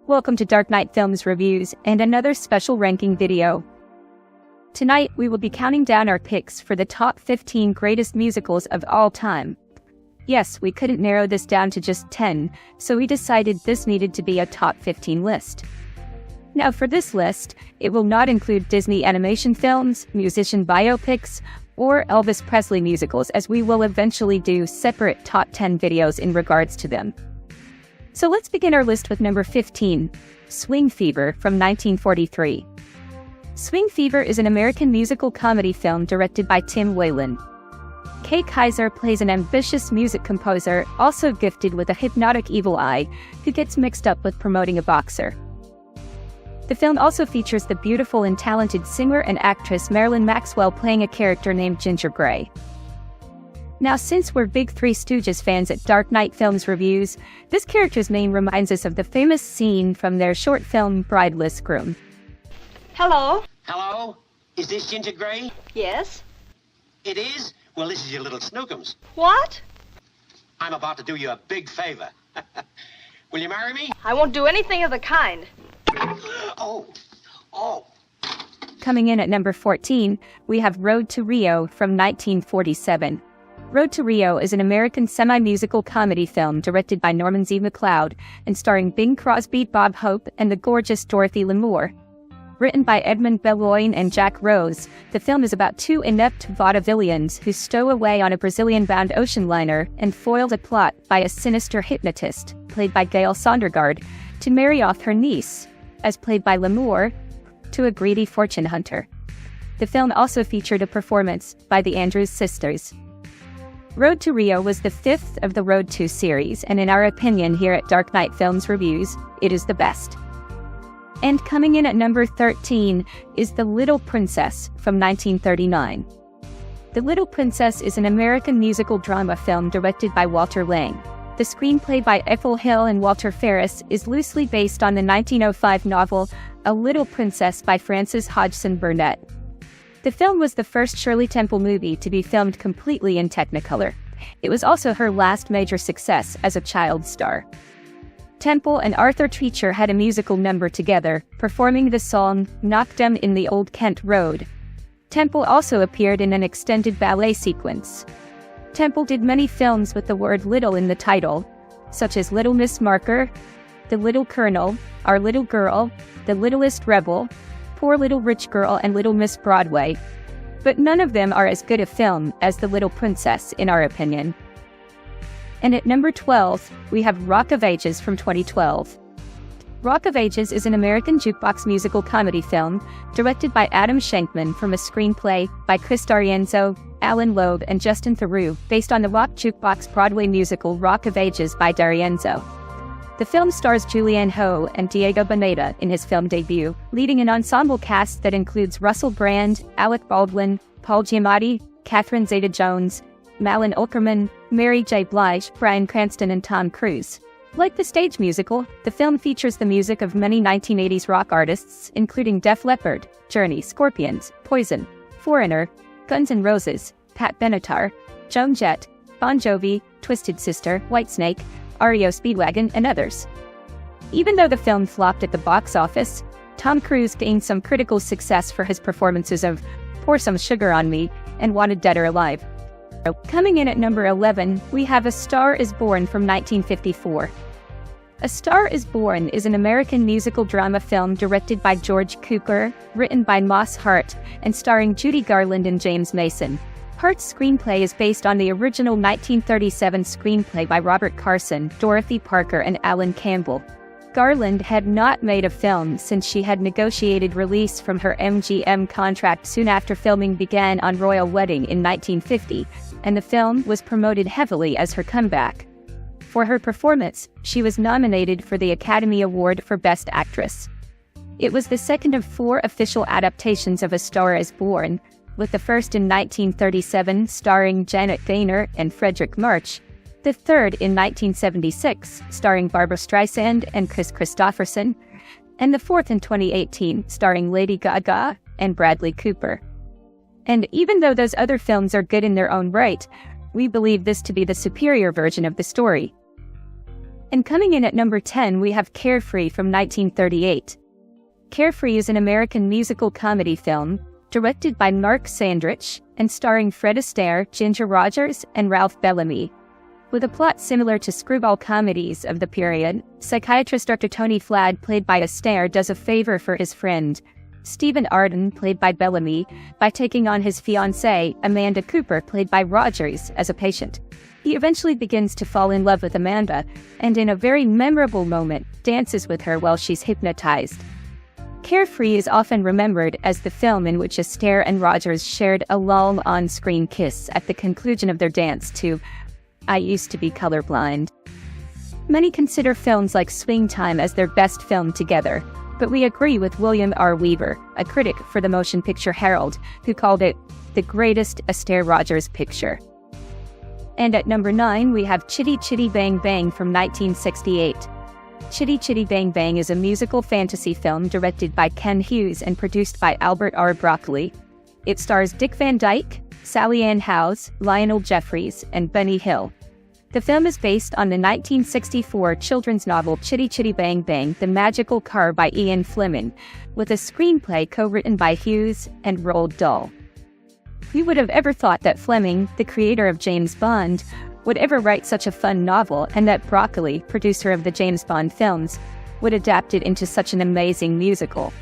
Welcome to Dark Knight Films Reviews and another special ranking video. Tonight, we will be counting down our picks for the top 15 greatest musicals of all time. Yes, we couldn't narrow this down to just 10, so we decided this needed to be a top 15 list. Now for this list, it will not include Disney animation films, musician biopics, or Elvis Presley musicals, as we will eventually do separate top 10 videos in regards to them. So let's begin our list with number 15, Swing Fever from 1943. Swing Fever is an American musical comedy film directed by Tim Whalen. Kay Kaiser plays an ambitious music composer, also gifted with a hypnotic evil eye, who gets mixed up with promoting a boxer. The film also features the beautiful and talented singer and actress Marilyn Maxwell playing a character named Ginger Grey. Now, since we're big Three Stooges fans at Dark Knight Films Reviews, this character's name reminds us of the famous scene from their short film Brideless Groom. Hello? Hello? Is this Ginger Grey? Yes? It is? Well, this is your little snookums. What? I'm about to do you a big favor. Will you marry me? I won't do anything of the kind. Oh. Coming in at number 14, we have Road to Rio from 1947. Road to Rio is an American semi-musical comedy film directed by Norman Z. MacLeod and starring Bing Crosby, Bob Hope, and the gorgeous Dorothy Lamour. Written by Edmund Bellloine and Jack Rose, the film is about two inept vaudevillians who stow away on a Brazilian-bound ocean liner and foiled a plot by a sinister hypnotist, played by Gail Sondergaard, to marry off her niece, as played by Lamour, to a greedy fortune hunter. The film also featured a performance by the Andrews Sisters. Road to Rio was the fifth of the Road to series, and in our opinion here at Dark Knight Films Reviews, it is the best. And coming in at number 13 is The Little Princess from 1939. The Little Princess is an American musical drama film directed by Walter Lang. The screenplay by Ethel Hill and Walter Ferris is loosely based on the 1905 novel A Little Princess by Frances Hodgson Burnett. The film was the first Shirley Temple movie to be filmed completely in Technicolor. It was also her last major success as a child star. Temple and Arthur Treacher had a musical number together, performing the song Knocked 'Em in the Old Kent Road. Temple also appeared in an extended ballet sequence. Temple did many films with the word little in the title, such as Little Miss Marker, The Little Colonel, Our Little Girl, The Littlest Rebel, Poor Little Rich Girl, and Little Miss Broadway. But none of them are as good a film as The Little Princess, in our opinion. And at number 12, we have Rock of Ages from 2012. Rock of Ages is an American jukebox musical comedy film directed by Adam Shankman from a screenplay by Chris D'Arienzo, Alan Loeb, and Justin Theroux, based on the rock jukebox Broadway musical Rock of Ages by D'Arienzo. The film stars Julianne Hough and Diego Boneta in his film debut, leading an ensemble cast that includes Russell Brand, Alec Baldwin, Paul Giamatti, Catherine Zeta-Jones, Malin Ulkerman, Mary J. Blige, Bryan Cranston, and Tom Cruise. Like the stage musical, the film features the music of many 1980s rock artists, including Def Leppard, Journey, Scorpions, Poison, Foreigner, Guns N' Roses, Pat Benatar, Joan Jett, Bon Jovi, Twisted Sister, Whitesnake, REO Speedwagon, and others. Even though the film flopped at the box office, Tom Cruise gained some critical success for his performances of Pour Some Sugar on Me and Wanted Dead or Alive. Coming in at number 11, we have A Star is Born from 1954. A Star is Born is an American musical drama film directed by George Cukor, written by Moss Hart, and starring Judy Garland and James Mason. Hart's screenplay is based on the original 1937 screenplay by Robert Carson, Dorothy Parker, and Alan Campbell. Garland had not made a film since she had negotiated release from her MGM contract soon after filming began on Royal Wedding in 1950, and the film was promoted heavily as her comeback. For her performance, she was nominated for the Academy Award for Best Actress. It was the second of 4 official adaptations of A Star is Born, with the first in 1937 starring Janet Gaynor and Frederick March, the third in 1976 starring Barbra Streisand and Chris Christopherson, and the fourth in 2018 starring Lady Gaga and Bradley Cooper. And even though those other films are good in their own right, we believe this to be the superior version of the story. And coming in at number 10, we have Carefree from 1938. Carefree is an American musical comedy film directed by Mark Sandrich and starring Fred Astaire, Ginger Rogers, and Ralph Bellamy. With a plot similar to screwball comedies of the period, psychiatrist Dr. Tony Flad, played by Astaire, does a favor for his friend, Stephen Arden, played by Bellamy, by taking on his fiancée, Amanda Cooper, played by Rogers, as a patient. He eventually begins to fall in love with Amanda, and in a very memorable moment, dances with her while she's hypnotized. Carefree is often remembered as the film in which Astaire and Rogers shared a long on-screen kiss at the conclusion of their dance to I Used to Be Colorblind. Many consider films like Swing Time as their best film together, but we agree with William R. Weaver, a critic for the Motion Picture Herald, who called it the greatest Astaire-Rogers picture. And at number 9, we have Chitty, Chitty, Bang, Bang from 1968. Chitty, Chitty, Bang, Bang is a musical fantasy film directed by Ken Hughes and produced by Albert R. Broccoli. It stars Dick Van Dyke, Sally Ann Howes, Lionel Jeffries, and Benny Hill. The film is based on the 1964 children's novel Chitty Chitty Bang Bang, The Magical Car by Ian Fleming, with a screenplay co-written by Hughes and Roald Dahl. Who would have ever thought that Fleming, the creator of James Bond, would ever write such a fun novel, and that Broccoli, producer of the James Bond films, would adapt it into such an amazing musical?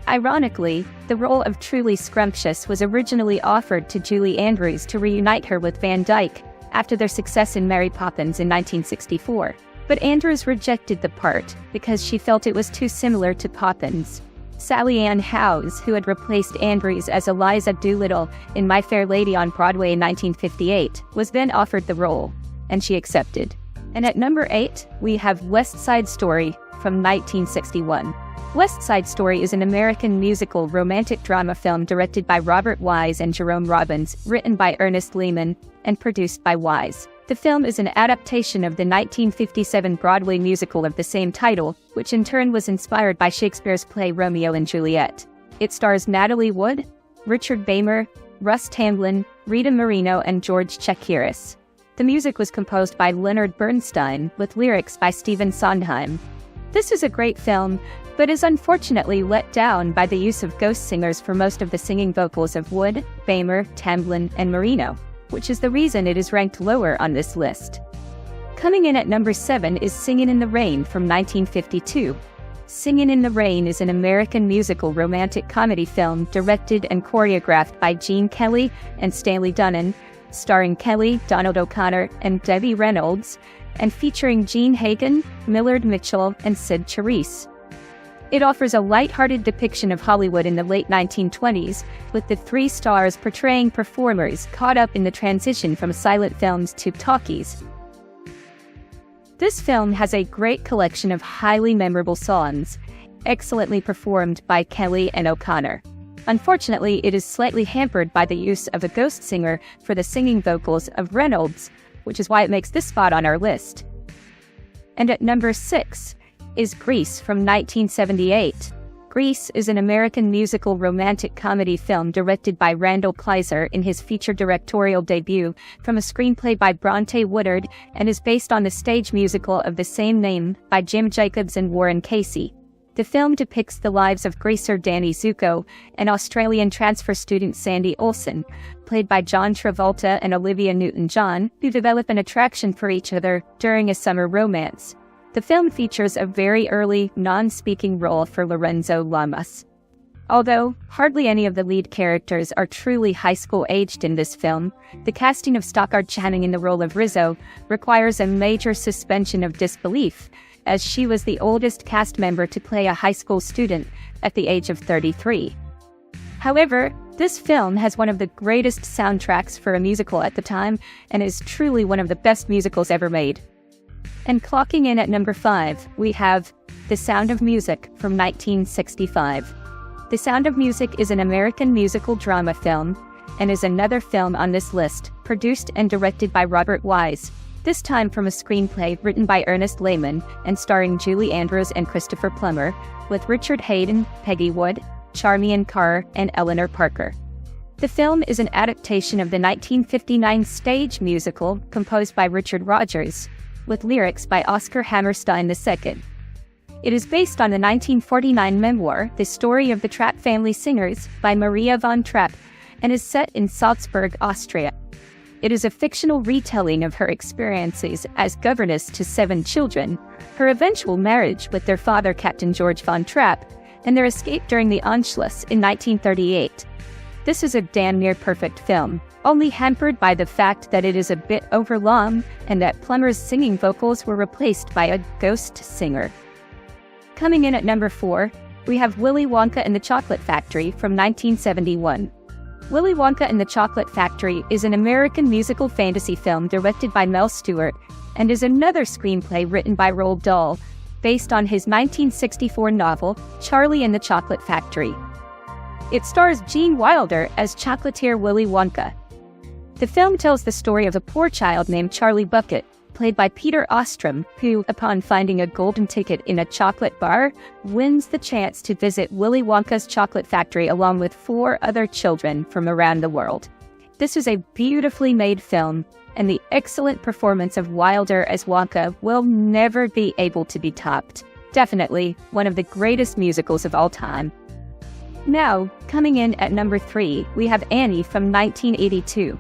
Ironically, the role of Truly Scrumptious was originally offered to Julie Andrews to reunite her with Van Dyke after their success in Mary Poppins in 1964. But Andrews rejected the part because she felt it was too similar to Poppins. Sally Ann Howes, who had replaced Andrews as Eliza Doolittle in My Fair Lady on Broadway in 1958, was then offered the role, and she accepted. And at number 8, we have Westside Story from 1961. Westside Story is an American musical romantic drama film directed by Robert Wise and Jerome Robbins, written by Ernest Lehman, and produced by Wise. The film is an adaptation of the 1957 Broadway musical of the same title, which in turn was inspired by Shakespeare's play Romeo and Juliet. It stars Natalie Wood, Richard Beymer, Russ Tamblyn, Rita Moreno, and George Chakiris. The music was composed by Leonard Bernstein, with lyrics by Stephen Sondheim. This is a great film, but is unfortunately let down by the use of ghost singers for most of the singing vocals of Wood, Beymer, Tamblyn, and Moreno, which is the reason it is ranked lower on this list. Coming in at number 7 is Singin' in the Rain from 1952. Singin' in the Rain is an American musical romantic comedy film directed and choreographed by Gene Kelly and Stanley Donen, starring Kelly, Donald O'Connor, and Debbie Reynolds, and featuring Gene Hagen, Millard Mitchell, and Sid Charisse. It offers a light-hearted depiction of Hollywood in the late 1920s, with the three stars portraying performers caught up in the transition from silent films to talkies. This film has a great collection of highly memorable songs, excellently performed by Kelly and O'Connor. Unfortunately, it is slightly hampered by the use of a ghost singer for the singing vocals of Reynolds, which is why it makes this spot on our list. And at number 6 is Grease from 1978. Grease is an American musical romantic comedy film directed by Randall Kleiser in his feature directorial debut from a screenplay by Bronte Woodard and is based on the stage musical of the same name by Jim Jacobs and Warren Casey. The film depicts the lives of greaser Danny Zuko and Australian transfer student Sandy Olsen, played by John Travolta and Olivia Newton-John, who develop an attraction for each other during a summer romance. The film features a very early, non-speaking role for Lorenzo Lamas. Although hardly any of the lead characters are truly high school aged in this film, the casting of Stockard Channing in the role of Rizzo requires a major suspension of disbelief, as she was the oldest cast member to play a high school student at the age of 33. However, this film has one of the greatest soundtracks for a musical at the time and is truly one of the best musicals ever made. And clocking in at number 5, we have The Sound of Music from 1965. The Sound of Music is an American musical drama film and is another film on this list, produced and directed by Robert Wise, this time from a screenplay written by Ernest Lehman and starring Julie Andrews and Christopher Plummer, with Richard Hayden, Peggy Wood, Charmian Carr, and Eleanor Parker. The film is an adaptation of the 1959 stage musical composed by Richard Rodgers, with lyrics by Oscar Hammerstein II. It is based on the 1949 memoir, The Story of the Trapp Family Singers, by Maria von Trapp, and is set in Salzburg, Austria. It is a fictional retelling of her experiences as governess to 7 children, her eventual marriage with their father, Captain George von Trapp, and their escape during the Anschluss in 1938. This is a damn near perfect film, only hampered by the fact that it is a bit overlong and that Plummer's singing vocals were replaced by a ghost singer. Coming in at number 4, we have Willy Wonka and the Chocolate Factory from 1971. Willy Wonka and the Chocolate Factory is an American musical fantasy film directed by Mel Stewart and is another screenplay written by Roald Dahl, based on his 1964 novel, Charlie and the Chocolate Factory. It stars Gene Wilder as chocolatier Willy Wonka. The film tells the story of a poor child named Charlie Bucket, played by Peter Ostrom, who, upon finding a golden ticket in a chocolate bar, wins the chance to visit Willy Wonka's chocolate factory along with 4 other children from around the world. This is a beautifully made film, and the excellent performance of Wilder as Wonka will never be able to be topped. Definitely one of the greatest musicals of all time. Now, coming in at number 3, we have Annie from 1982.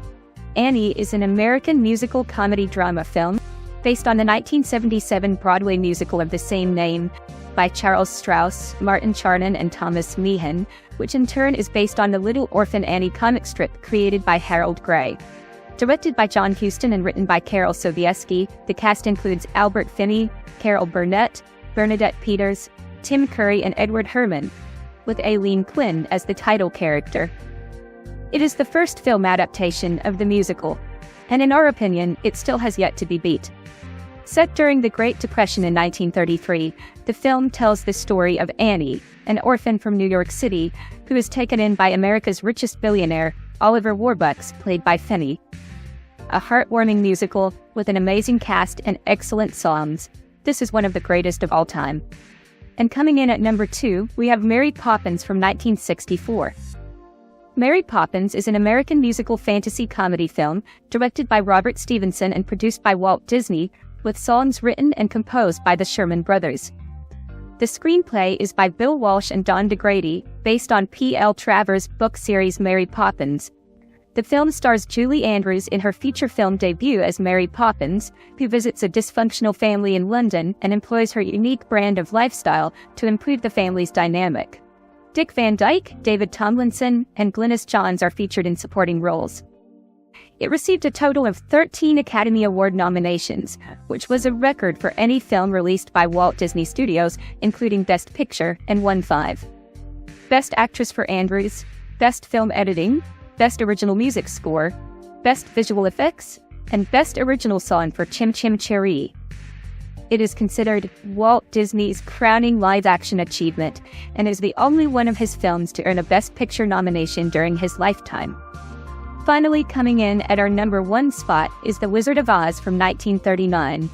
Annie is an American musical comedy drama film based on the 1977 Broadway musical of the same name by Charles Strauss, Martin Charnin, and Thomas Meehan, which in turn is based on the Little Orphan Annie comic strip created by Harold Gray. Directed by John Huston and written by Carol Sobieski, the cast includes Albert Finney, Carol Burnett, Bernadette Peters, Tim Curry, and Edward Herrmann, with Aileen Quinn as the title character. It is the first film adaptation of the musical, and in our opinion, it still has yet to be beat. Set during the Great Depression in 1933, the film tells the story of Annie, an orphan from New York City, who is taken in by America's richest billionaire, Oliver Warbucks, played by Finney. A heartwarming musical with an amazing cast and excellent songs. This is one of the greatest of all time. And coming in at number 2, we have Mary Poppins from 1964. Mary Poppins is an American musical fantasy comedy film directed by Robert Stevenson and produced by Walt Disney, with songs written and composed by the Sherman Brothers. The screenplay is by Bill Walsh and Don DeGrady, based on P.L. Travers' book series Mary Poppins. The film stars Julie Andrews in her feature film debut as Mary Poppins, who visits a dysfunctional family in London and employs her unique brand of lifestyle to improve the family's dynamic. Dick Van Dyke, David Tomlinson, and Glynis Johns are featured in supporting roles. It received a total of 13 Academy Award nominations, which was a record for any film released by Walt Disney Studios, including Best Picture, and won 5. Best Actress for Andrews, Best Film Editing, Best Original Music Score, Best Visual Effects, and Best Original Song for Chim Chim Cheree. It is considered Walt Disney's crowning live-action achievement and is the only one of his films to earn a Best Picture nomination during his lifetime. Finally, coming in at our number 1 spot is The Wizard of Oz from 1939.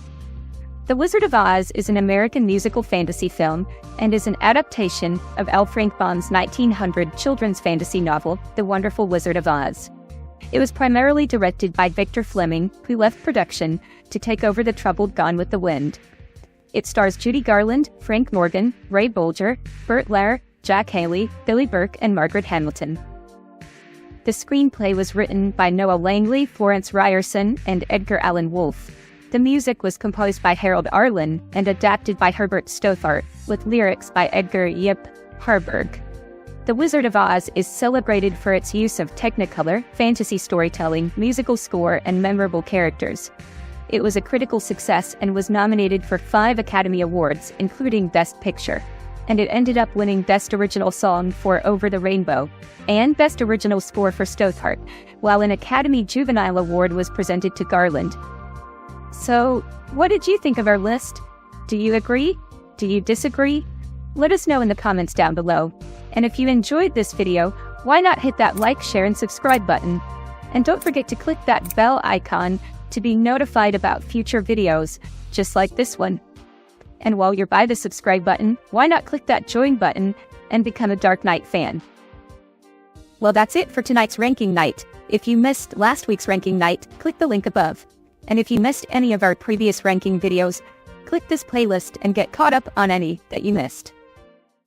The Wizard of Oz is an American musical fantasy film and is an adaptation of L. Frank Baum's 1900 children's fantasy novel, The Wonderful Wizard of Oz. It was primarily directed by Victor Fleming, who left production to take over the troubled Gone with the Wind. It stars Judy Garland, Frank Morgan, Ray Bolger, Burt Lahr, Jack Haley, Billy Burke, and Margaret Hamilton. The screenplay was written by Noah Langley, Florence Ryerson, and Edgar Allan Wolfe. The music was composed by Harold Arlen and adapted by Herbert Stothart, with lyrics by Edgar Yip Harburg. The Wizard of Oz is celebrated for its use of Technicolor, fantasy storytelling, musical score, and memorable characters. It was a critical success and was nominated for 5 Academy Awards, including Best Picture. And it ended up winning Best Original Song for Over the Rainbow and Best Original Score for Stothart, while an Academy Juvenile Award was presented to Garland. So, what did you think of our list? Do you agree? Do you disagree? Let us know in the comments down below. And if you enjoyed this video, why not hit that like, share, and subscribe button? And don't forget to click that bell icon to be notified about future videos, just like this one. And while you're by the subscribe button, why not click that join button and become a Dark Knight fan? Well, that's it for tonight's ranking night. If you missed last week's ranking night, click the link above. And if you missed any of our previous ranking videos, click this playlist and get caught up on any that you missed.